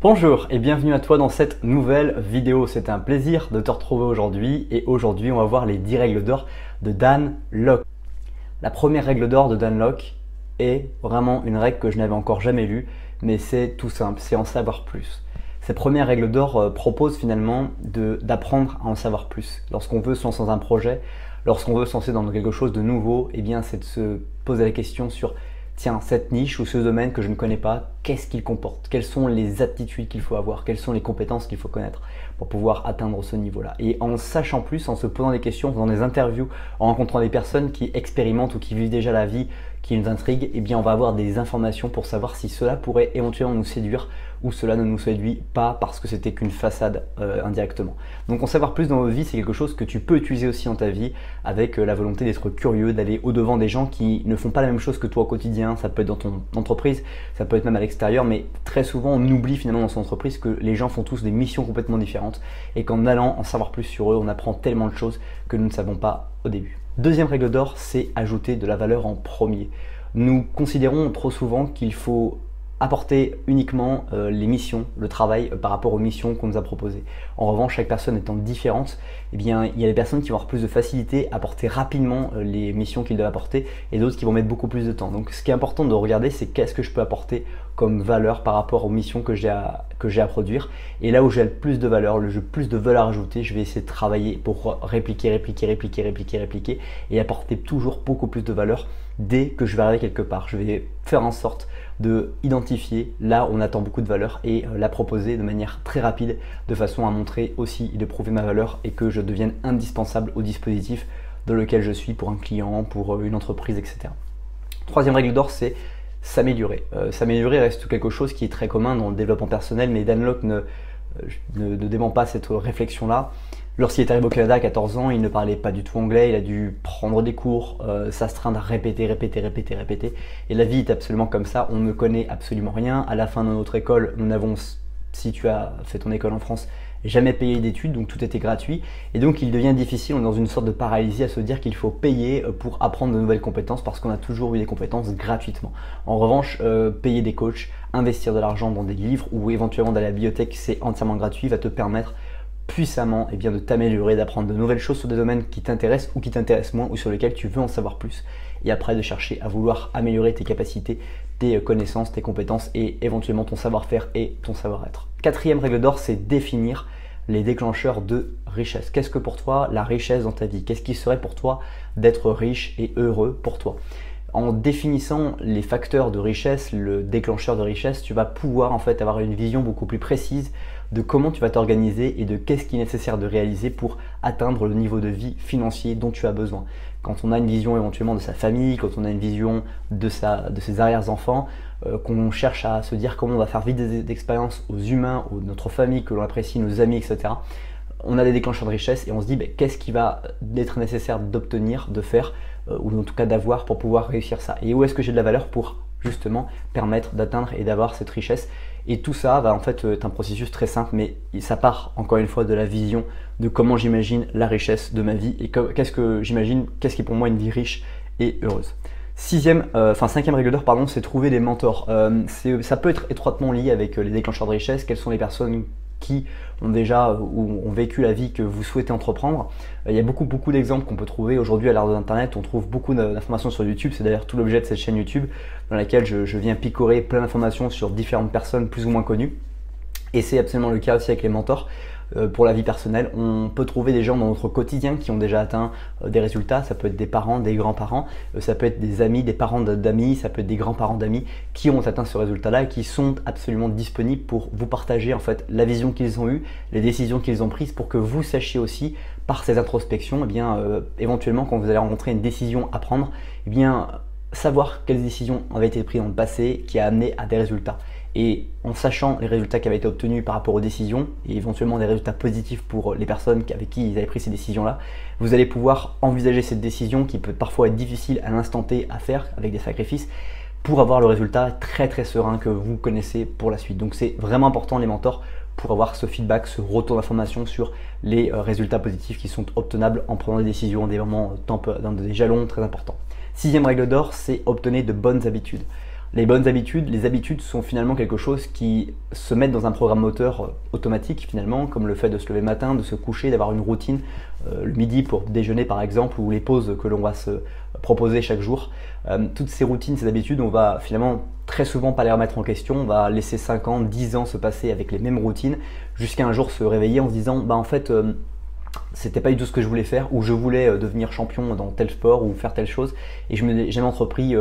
Bonjour et bienvenue à toi dans cette nouvelle vidéo. C'est un plaisir de te retrouver aujourd'hui et aujourd'hui on va voir les 10 règles d'or de Dan Lok. La première règle d'or de Dan Lok est vraiment une règle que je n'avais encore jamais vue, mais c'est tout simple, c'est en savoir plus. Cette première règle d'or propose finalement d'apprendre à en savoir plus. Lorsqu'on veut se lancer dans un projet, lorsqu'on veut se lancer dans quelque chose de nouveau, eh bien c'est de se poser la question sur tiens, cette niche ou ce domaine que je ne connais pas, qu'est-ce qu'il comporte? Quelles sont les aptitudes qu'il faut avoir? Quelles sont les compétences qu'il faut connaître pour pouvoir atteindre ce niveau-là? Et en sachant plus, en se posant des questions, en faisant des interviews, en rencontrant des personnes qui expérimentent ou qui vivent déjà la vie qui nous intrigue, eh bien on va avoir des informations pour savoir si cela pourrait éventuellement nous séduire ou cela ne nous séduit pas parce que c'était qu'une façade indirectement. Donc en savoir plus dans notre vie, c'est quelque chose que tu peux utiliser aussi dans ta vie avec la volonté d'être curieux, d'aller au-devant des gens qui ne font pas la même chose que toi au quotidien. Ça peut être dans ton entreprise, ça peut être même à l'extérieur, mais très souvent on oublie finalement dans son entreprise que les gens font tous des missions complètement différentes et qu'en allant en savoir plus sur eux, on apprend tellement de choses que nous ne savons pas au début. Deuxième règle d'or, c'est ajouter de la valeur en premier. Nous considérons trop souvent qu'il faut apporter uniquement les missions, le travail par rapport aux missions qu'on nous a proposées. En revanche, chaque personne étant différente, eh bien, il y a des personnes qui vont avoir plus de facilité à apporter rapidement les missions qu'ils doivent apporter et d'autres qui vont mettre beaucoup plus de temps. Donc ce qui est important de regarder, c'est qu'est-ce que je peux apporter comme valeur par rapport aux missions que j'ai à produire. Et là où j'ai le plus de valeur, le plus de valeur ajoutée, je vais essayer de travailler pour répliquer et apporter toujours beaucoup plus de valeur dès que je vais arriver quelque part. Je vais faire en sorte de identifier là où on attend beaucoup de valeur et la proposer de manière très rapide de façon à montrer aussi et de prouver ma valeur et que je devienne indispensable au dispositif dans lequel je suis pour un client, pour une entreprise, etc. Troisième règle d'or, c'est s'améliorer. S'améliorer reste quelque chose qui est très commun dans le développement personnel, mais Dan Lok ne dément pas cette réflexion-là. Lorsqu'il est arrivé au Canada à 14 ans, il ne parlait pas du tout anglais, il a dû prendre des cours, s'astreindre à répéter. Et la vie est absolument comme ça, on ne connaît absolument rien. À la fin de notre école, nous n'avons, si tu as fait ton école en France, jamais payé d'études, donc tout était gratuit. Et donc il devient difficile, on est dans une sorte de paralysie à se dire qu'il faut payer pour apprendre de nouvelles compétences parce qu'on a toujours eu des compétences gratuitement. En revanche, payer des coachs, investir de l'argent dans des livres ou éventuellement dans la bibliothèque, c'est entièrement gratuit, va te permettre puissamment de t'améliorer, d'apprendre de nouvelles choses sur des domaines qui t'intéressent ou qui t'intéressent moins ou sur lesquels tu veux en savoir plus. Et après de chercher à vouloir améliorer tes capacités, tes connaissances, tes compétences et éventuellement ton savoir-faire et ton savoir-être. Quatrième règle d'or, c'est définir les déclencheurs de richesse. Qu'est-ce que pour toi la richesse dans ta vie? Qu'est-ce qui serait pour toi d'être riche et heureux pour toi? En définissant les facteurs de richesse, le déclencheur de richesse, tu vas pouvoir en fait avoir une vision beaucoup plus précise de comment tu vas t'organiser et de qu'est-ce qui est nécessaire de réaliser pour atteindre le niveau de vie financier dont tu as besoin. Quand on a une vision éventuellement de sa famille, quand on a une vision de ses arrière-enfants, qu'on cherche à se dire comment on va faire vivre des expériences aux humains, aux notre famille, que l'on apprécie, nos amis, etc. On a des déclencheurs de richesse et on se dit qu'est-ce qui va être nécessaire d'obtenir, de faire, ou en tout cas d'avoir pour pouvoir réussir ça. Et où est-ce que j'ai de la valeur pour justement permettre d'atteindre et d'avoir cette richesse. Et tout ça va en fait être un processus très simple, mais ça part encore une fois de la vision de comment j'imagine la richesse de ma vie et qu'est-ce que j'imagine, qu'est-ce qui est pour moi une vie riche et heureuse. Cinquième règle d'or, pardon, c'est trouver des mentors. Ça peut être étroitement lié avec les déclencheurs de richesse. Quelles sont les personnes qui ont déjà ou ont vécu la vie que vous souhaitez entreprendre. Il y a beaucoup d'exemples qu'on peut trouver aujourd'hui à l'ère de l'internet. On trouve beaucoup d'informations sur YouTube. C'est d'ailleurs tout l'objet de cette chaîne YouTube dans laquelle je viens picorer plein d'informations sur différentes personnes plus ou moins connues. Et c'est absolument le cas aussi avec les mentors. Pour la vie personnelle, on peut trouver des gens dans notre quotidien qui ont déjà atteint des résultats. Ça peut être des parents, des grands-parents, ça peut être des amis, des parents d'amis, ça peut être des grands-parents d'amis qui ont atteint ce résultat-là et qui sont absolument disponibles pour vous partager en fait la vision qu'ils ont eue, les décisions qu'ils ont prises pour que vous sachiez aussi par ces introspections, éventuellement quand vous allez rencontrer une décision à prendre, savoir quelles décisions avaient été prises dans le passé qui a amené à des résultats. Et en sachant les résultats qui avaient été obtenus par rapport aux décisions et éventuellement des résultats positifs pour les personnes avec qui ils avaient pris ces décisions-là, vous allez pouvoir envisager cette décision qui peut parfois être difficile à l'instant T à faire avec des sacrifices pour avoir le résultat très serein que vous connaissez pour la suite. Donc c'est vraiment important les mentors pour avoir ce feedback, ce retour d'information sur les résultats positifs qui sont obtenables en prenant des décisions dans des jalons très importants. Sixième règle d'or, c'est obtenir de bonnes habitudes. Les bonnes habitudes, les habitudes sont finalement quelque chose qui se met dans un programme moteur automatique finalement, comme le fait de se lever le matin, de se coucher, d'avoir une routine, le midi pour déjeuner par exemple, ou les pauses que l'on va se proposer chaque jour. Toutes ces routines, ces habitudes, on va finalement très souvent pas les remettre en question, on va laisser 5 ans, 10 ans se passer avec les mêmes routines, jusqu'à un jour se réveiller en se disant, bah en fait, c'était pas du tout ce que je voulais faire, ou je voulais devenir champion dans tel sport ou faire telle chose, et je m'ai jamais entrepris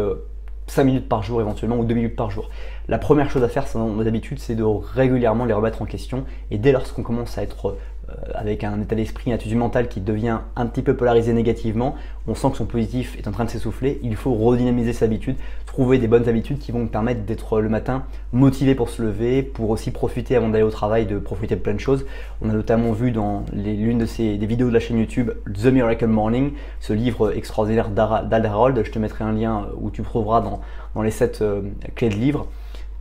5 minutes par jour éventuellement ou 2 minutes par jour. La première chose à faire dans nos habitudes, c'est de régulièrement les remettre en question, et dès lors qu'on commence à être avec un état d'esprit, une attitude mentale qui devient un petit peu polarisé négativement, on sent que son positif est en train de s'essouffler, il faut redynamiser ses habitudes, trouver des bonnes habitudes qui vont nous permettre d'être le matin motivé pour se lever, pour aussi profiter avant d'aller au travail, de profiter de plein de choses. On a notamment vu dans l'une des vidéos de la chaîne YouTube The Miracle Morning, ce livre extraordinaire d'Hal Herold, je te mettrai un lien où tu trouveras dans les 7 clés de livre,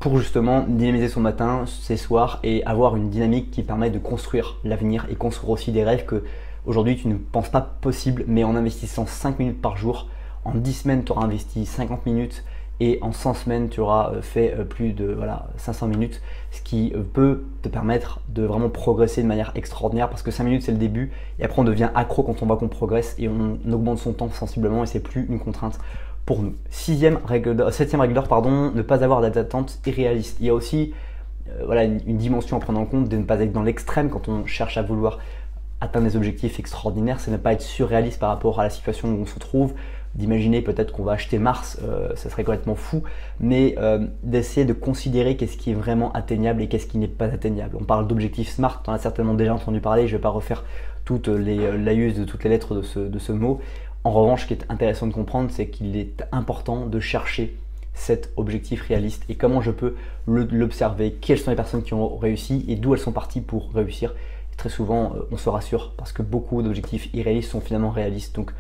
pour justement dynamiser son matin, ses soirs et avoir une dynamique qui permet de construire l'avenir et construire aussi des rêves que aujourd'hui tu ne penses pas possible, mais en investissant 5 minutes par jour, en 10 semaines tu auras investi 50 minutes et en 100 semaines tu auras fait plus de 500 minutes, ce qui peut te permettre de vraiment progresser de manière extraordinaire, parce que 5 minutes c'est le début et après on devient accro quand on voit qu'on progresse et on augmente son temps sensiblement et c'est plus une contrainte pour nous. Septième règle d'or, ne pas avoir d'attentes irréalistes. Il y a aussi une dimension à prendre en compte de ne pas être dans l'extrême quand on cherche à vouloir atteindre des objectifs extraordinaires, c'est ne pas être surréaliste par rapport à la situation où on se trouve, d'imaginer peut-être qu'on va acheter Mars, ça serait complètement fou, mais d'essayer de considérer qu'est-ce qui est vraiment atteignable et qu'est-ce qui n'est pas atteignable. On parle d'objectifs SMART, tu en as certainement déjà entendu parler, je ne vais pas refaire toutes les laïus de toutes les lettres de ce mot. En revanche, ce qui est intéressant de comprendre, c'est qu'il est important de chercher cet objectif réaliste et comment je peux l'observer, quelles sont les personnes qui ont réussi et d'où elles sont parties pour réussir. Et très souvent, on se rassure parce que beaucoup d'objectifs irréalistes sont finalement réalistes. Donc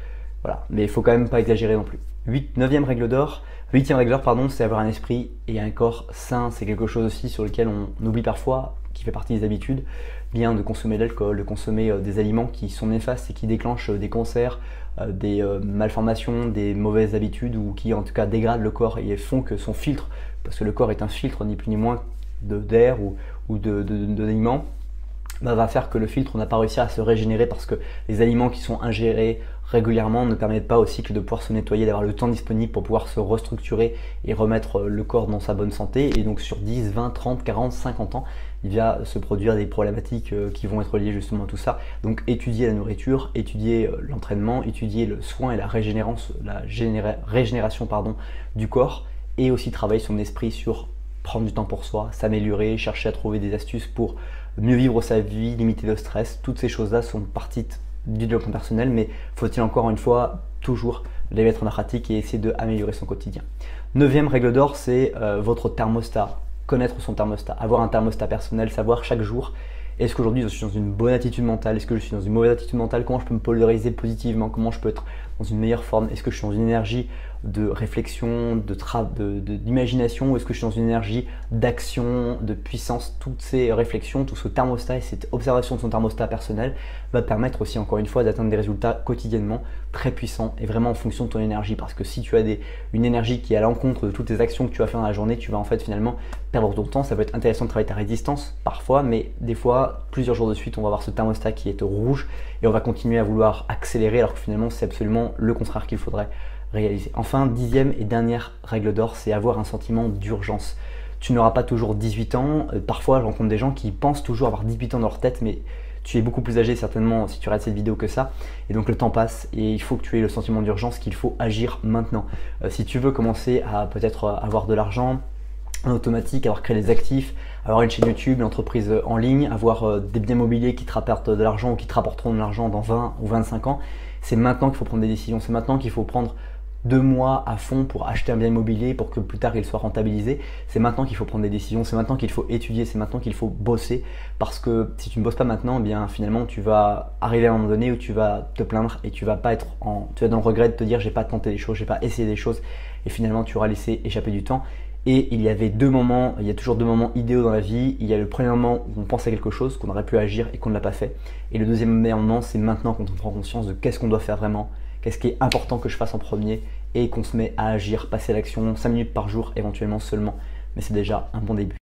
voilà, mais il faut quand même pas exagérer non plus. Huitième règle d'or, c'est avoir un esprit et un corps sain. C'est quelque chose aussi sur lequel on oublie parfois, qui fait partie des habitudes, bien de consommer de l'alcool, de consommer des aliments qui sont néfastes et qui déclenchent des cancers, des malformations, des mauvaises habitudes ou qui en tout cas dégradent le corps et font que son filtre, parce que le corps est un filtre ni plus ni moins d'air ou d'aliments, va faire que le filtre n'a pas réussi à se régénérer parce que les aliments qui sont ingérés régulièrement ne permettent pas au cycle de pouvoir se nettoyer, d'avoir le temps disponible pour pouvoir se restructurer et remettre le corps dans sa bonne santé. Et donc sur 10, 20, 30, 40, 50 ans, il va se produire des problématiques qui vont être liées justement à tout ça. Donc étudier la nourriture, étudier l'entraînement, étudier le soin et la régénération du corps, et aussi travailler son esprit sur prendre du temps pour soi, s'améliorer, chercher à trouver des astuces pour mieux vivre sa vie, limiter le stress. Toutes ces choses-là sont partie du développement personnel, mais faut-il encore une fois toujours les mettre en pratique et essayer d'améliorer son quotidien. 9e règle d'or, c'est votre thermostat. Connaître son thermostat, avoir un thermostat personnel, savoir chaque jour, est-ce qu'aujourd'hui je suis dans une bonne attitude mentale, est-ce que je suis dans une mauvaise attitude mentale, comment je peux me polariser positivement, comment je peux être dans une meilleure forme, est-ce que je suis dans une énergie de réflexion, d'imagination, ou est-ce que je suis dans une énergie d'action, de puissance. Toutes ces réflexions, tout ce thermostat et cette observation de son thermostat personnel va permettre aussi encore une fois d'atteindre des résultats quotidiennement très puissants et vraiment en fonction de ton énergie, parce que si tu as une énergie qui est à l'encontre de toutes les actions que tu vas faire dans la journée, tu vas en fait finalement perdre ton temps. Ça peut être intéressant de travailler ta résistance parfois, mais des fois, plusieurs jours de suite, on va avoir ce thermostat qui est rouge et on va continuer à vouloir accélérer alors que finalement c'est absolument le contraire qu'il faudrait réaliser. Enfin, 10e et dernière règle d'or, c'est avoir un sentiment d'urgence. Tu n'auras pas toujours 18 ans. Parfois, je rencontre des gens qui pensent toujours avoir 18 ans dans leur tête, mais tu es beaucoup plus âgé certainement si tu regardes cette vidéo que ça. Et donc le temps passe et il faut que tu aies le sentiment d'urgence qu'il faut agir maintenant. Si tu veux commencer à peut-être avoir de l'argent en automatique, avoir créé des actifs, avoir une chaîne YouTube, une entreprise en ligne, avoir des biens immobiliers qui te rapportent de l'argent ou qui te rapporteront de l'argent dans 20 ou 25 ans, c'est maintenant qu'il faut prendre des décisions. C'est maintenant qu'il faut prendre 2 mois à fond pour acheter un bien immobilier pour que plus tard il soit rentabilisé. C'est maintenant qu'il faut prendre des décisions, c'est maintenant qu'il faut étudier, c'est maintenant qu'il faut bosser, parce que si tu ne bosses pas maintenant, eh bien finalement tu vas arriver à un moment donné où tu vas te plaindre et tu vas pas être tu vas dans le regret de te dire j'ai pas tenté des choses, j'ai pas essayé des choses, et finalement tu auras laissé échapper du temps. Et il y avait 2 moments, il y a toujours 2 moments idéaux dans la vie. Il y a le premier moment où on pense à quelque chose, qu'on aurait pu agir et qu'on ne l'a pas fait. Et le deuxième moment, c'est maintenant quand on prend conscience de qu'est-ce qu'on doit faire vraiment, qu'est-ce qui est important que je fasse en premier et qu'on se met à agir, passer à l'action 5 minutes par jour éventuellement seulement. Mais c'est déjà un bon début.